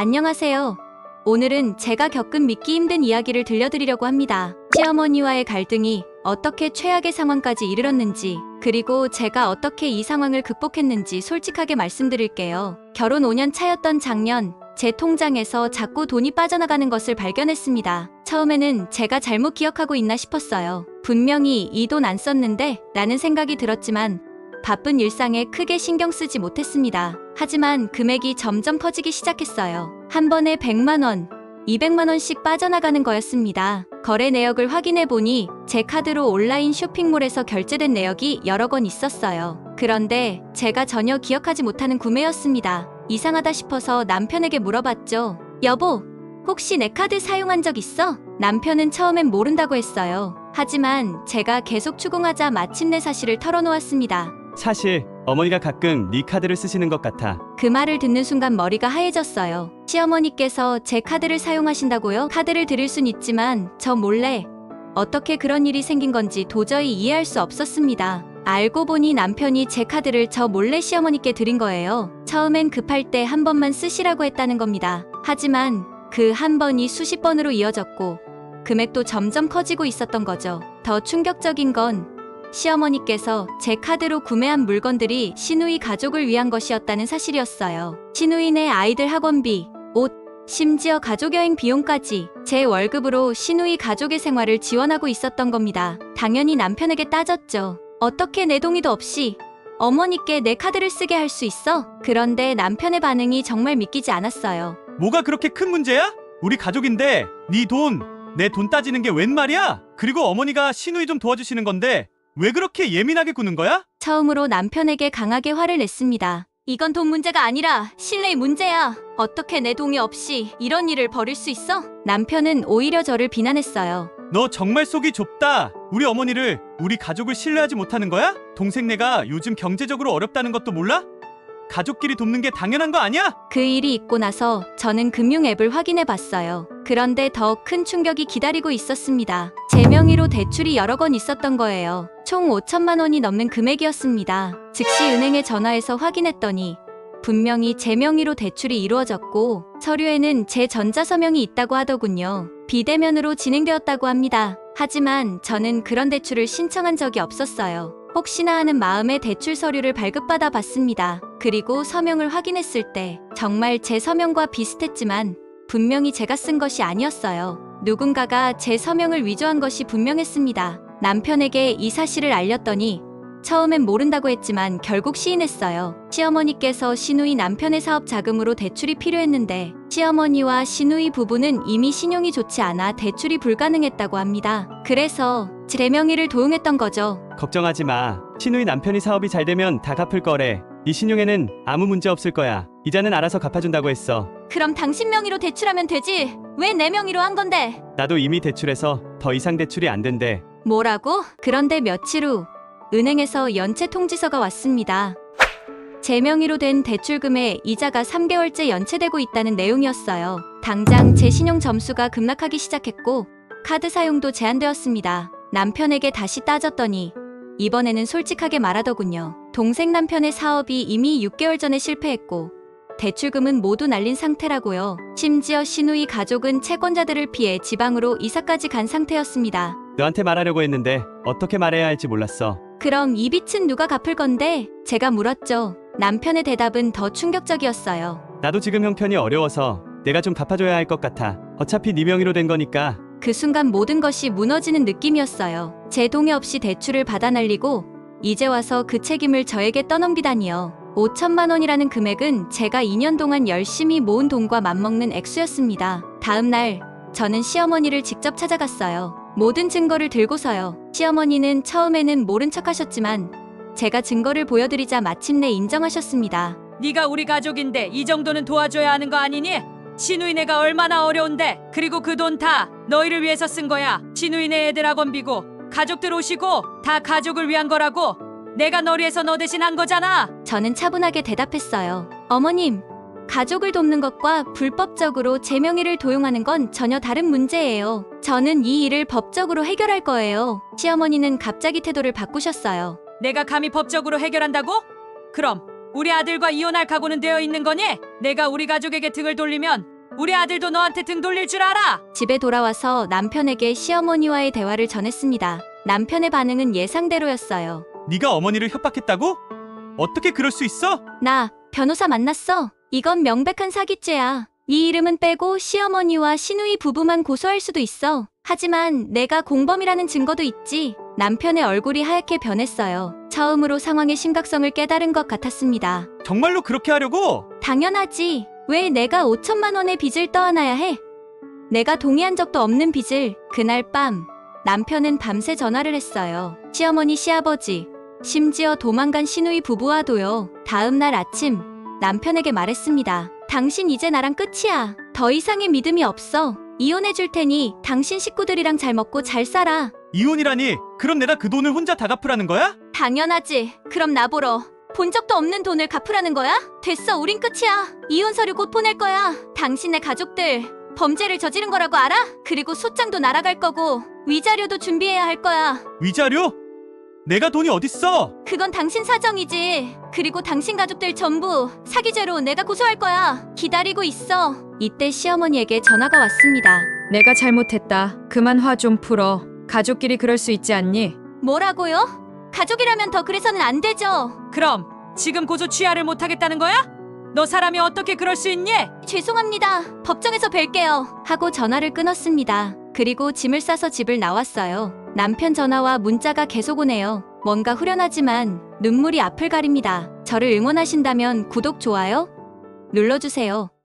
안녕하세요. 오늘은 제가 겪은 믿기 힘든 이야기를 들려드리려고 합니다. 시어머니와의 갈등이 어떻게 최악의 상황까지 이르렀는지, 그리고 제가 어떻게 이 상황을 극복했는지 솔직하게 말씀드릴게요. 결혼 5년 차였던 작년, 제 통장에서 자꾸 돈이 빠져나가는 것을 발견했습니다. 처음에는 제가 잘못 기억하고 있나 싶었어요. 분명히 이 돈 안 썼는데 라는 생각이 들었지만 바쁜 일상에 크게 신경 쓰지 못했습니다. 하지만 금액이 점점 커지기 시작했어요. 한 번에 100만 원, 200만 원씩 빠져나가는 거였습니다. 거래 내역을 확인해 보니 제 카드로 온라인 쇼핑몰에서 결제된 내역이 여러 건 있었어요. 그런데 제가 전혀 기억하지 못하는 구매였습니다. 이상하다 싶어서 남편에게 물어봤죠. 여보, 혹시 내 카드 사용한 적 있어? 남편은 처음엔 모른다고 했어요. 하지만 제가 계속 추궁하자 마침내 사실을 털어놓았습니다. 사실 어머니가 가끔 네 카드를 쓰시는 것 같아. 그 말을 듣는 순간 머리가 하얘졌어요. 시어머니께서 제 카드를 사용하신다고요? 카드를 드릴 순 있지만 저 몰래 어떻게 그런 일이 생긴 건지 도저히 이해할 수 없었습니다. 알고 보니 남편이 제 카드를 저 몰래 시어머니께 드린 거예요. 처음엔 급할 때 한 번만 쓰시라고 했다는 겁니다. 하지만 그 한 번이 수십 번으로 이어졌고 금액도 점점 커지고 있었던 거죠. 더 충격적인 건 시어머니께서 제 카드로 구매한 물건들이 시누이 가족을 위한 것이었다는 사실이었어요. 시누이네 아이들 학원비, 옷, 심지어 가족여행 비용까지 제 월급으로 시누이 가족의 생활을 지원하고 있었던 겁니다. 당연히 남편에게 따졌죠. 어떻게 내 동의도 없이 어머니께 내 카드를 쓰게 할 수 있어? 그런데 남편의 반응이 정말 믿기지 않았어요. 뭐가 그렇게 큰 문제야? 우리 가족인데 네 돈, 내 돈 따지는 게 웬 말이야? 그리고 어머니가 시누이 좀 도와주시는 건데 왜 그렇게 예민하게 구는 거야? 처음으로 남편에게 강하게 화를 냈습니다. 이건 돈 문제가 아니라 신뢰의 문제야. 어떻게 내 동의 없이 이런 일을 벌일 수 있어? 남편은 오히려 저를 비난했어요. 너 정말 속이 좁다. 우리 어머니를, 우리 가족을 신뢰하지 못하는 거야? 동생네가 요즘 경제적으로 어렵다는 것도 몰라? 가족끼리 돕는 게 당연한 거 아니야? 그 일이 있고 나서 저는 금융 앱을 확인해 봤어요. 그런데 더 큰 충격이 기다리고 있었습니다. 제 명의로 대출이 여러 건 있었던 거예요. 총 5천만 원이 넘는 금액이었습니다. 즉시 은행에 전화해서 확인했더니 분명히 제 명의로 대출이 이루어졌고 서류에는 제 전자서명이 있다고 하더군요. 비대면으로 진행되었다고 합니다. 하지만 저는 그런 대출을 신청한 적이 없었어요. 혹시나 하는 마음에 대출 서류를 발급받아 봤습니다. 그리고 서명을 확인했을 때 정말 제 서명과 비슷했지만 분명히 제가 쓴 것이 아니었어요. 누군가가 제 서명을 위조한 것이 분명했습니다. 남편에게 이 사실을 알렸더니 처음엔 모른다고 했지만 결국 시인했어요. 시어머니께서 시누이 남편의 사업 자금으로 대출이 필요했는데 시어머니와 시누이 부부는 이미 신용이 좋지 않아 대출이 불가능했다고 합니다. 그래서 제 명의를 도용했던 거죠. 걱정하지 마. 시누이 남편이 사업이 잘 되면 다 갚을 거래. 네 신용에는 아무 문제 없을 거야. 이자는 알아서 갚아준다고 했어. 그럼 당신 명의로 대출하면 되지. 왜 내 명의로 한 건데? 나도 이미 대출해서 더 이상 대출이 안 된대. 뭐라고? 그런데 며칠 후 은행에서 연체 통지서가 왔습니다. 제 명의로 된 대출금의 이자가 3개월째 연체되고 있다는 내용이었어요. 당장 제 신용 점수가 급락하기 시작했고 카드 사용도 제한되었습니다. 남편에게 다시 따졌더니 이번에는 솔직하게 말하더군요. 동생 남편의 사업이 이미 6개월 전에 실패했고 대출금은 모두 날린 상태라고요. 심지어 시누이 가족은 채권자들을 피해 지방으로 이사까지 간 상태였습니다. 너한테 말하려고 했는데 어떻게 말해야 할지 몰랐어. 그럼 이 빚은 누가 갚을 건데? 제가 물었죠. 남편의 대답은 더 충격적이었어요. 나도 지금 형편이 어려워서 내가 좀 갚아줘야 할 것 같아. 어차피 네 명의로 된 거니까. 그 순간 모든 것이 무너지는 느낌이었어요. 제 동의 없이 대출을 받아 날리고 이제 와서 그 책임을 저에게 떠넘기다니요. 5천만 원이라는 금액은 제가 2년 동안 열심히 모은 돈과 맞먹는 액수였습니다. 다음 날 저는 시어머니를 직접 찾아갔어요. 모든 증거를 들고서요. 시어머니는 처음에는 모른 척 하셨지만 제가 증거를 보여드리자 마침내 인정하셨습니다. 네가 우리 가족인데 이 정도는 도와줘야 하는 거 아니니? 시누이네가 얼마나 어려운데. 그리고 그 돈 다 너희를 위해서 쓴 거야. 시누이네 애들 학원비고 가족들 오시고 다 가족을 위한 거라고. 내가 너를 위해서 너 대신 한 거잖아. 저는 차분하게 대답했어요. 어머님, 가족을 돕는 것과 불법적으로 제 명의를 도용하는 건 전혀 다른 문제예요. 저는 이 일을 법적으로 해결할 거예요. 시어머니는 갑자기 태도를 바꾸셨어요. 내가 감히 법적으로 해결한다고? 그럼 우리 아들과 이혼할 각오는 되어 있는 거니? 내가 우리 가족에게 등을 돌리면 우리 아들도 너한테 등 돌릴 줄 알아? 집에 돌아와서 남편에게 시어머니와의 대화를 전했습니다. 남편의 반응은 예상대로였어요. 네가 어머니를 협박했다고? 어떻게 그럴 수 있어? 나 변호사 만났어. 이건 명백한 사기죄야. 이 이름은 빼고 시어머니와 시누이 부부만 고소할 수도 있어. 하지만 내가 공범이라는 증거도 있지. 남편의 얼굴이 하얗게 변했어요. 처음으로 상황의 심각성을 깨달은 것 같았습니다. 정말로 그렇게 하려고? 당연하지. 왜 내가 5천만 원의 빚을 떠안아야 해? 내가 동의한 적도 없는 빚을. 그날 밤 남편은 밤새 전화를 했어요. 시어머니, 시아버지, 심지어 도망간 시누이 부부와도요. 다음 날 아침 남편에게 말했습니다. 당신 이제 나랑 끝이야. 더 이상의 믿음이 없어. 이혼해 줄 테니 당신 식구들이랑 잘 먹고 잘 살아. 이혼이라니? 그럼 내가 그 돈을 혼자 다 갚으라는 거야? 당연하지. 그럼 나보러 본 적도 없는 돈을 갚으라는 거야? 됐어, 우린 끝이야. 이혼 서류 곧 보낼 거야. 당신네 가족들 범죄를 저지른 거라고 알아? 그리고 소장도 날아갈 거고 위자료도 준비해야 할 거야. 위자료? 내가 돈이 어딨어? 그건 당신 사정이지. 그리고 당신 가족들 전부 사기죄로 내가 고소할 거야. 기다리고 있어. 이때 시어머니에게 전화가 왔습니다. 내가 잘못했다. 그만 화 좀 풀어. 가족끼리 그럴 수 있지 않니? 뭐라고요? 가족이라면 더 그래서는 안 되죠. 그럼 지금 고소 취하를 못하겠다는 거야? 너 사람이 어떻게 그럴 수 있니? 죄송합니다. 법정에서 뵐게요. 하고 전화를 끊었습니다. 그리고 짐을 싸서 집을 나왔어요. 남편 전화와 문자가 계속 오네요. 뭔가 후련하지만 눈물이 앞을 가립니다. 저를 응원하신다면 구독, 좋아요 눌러주세요.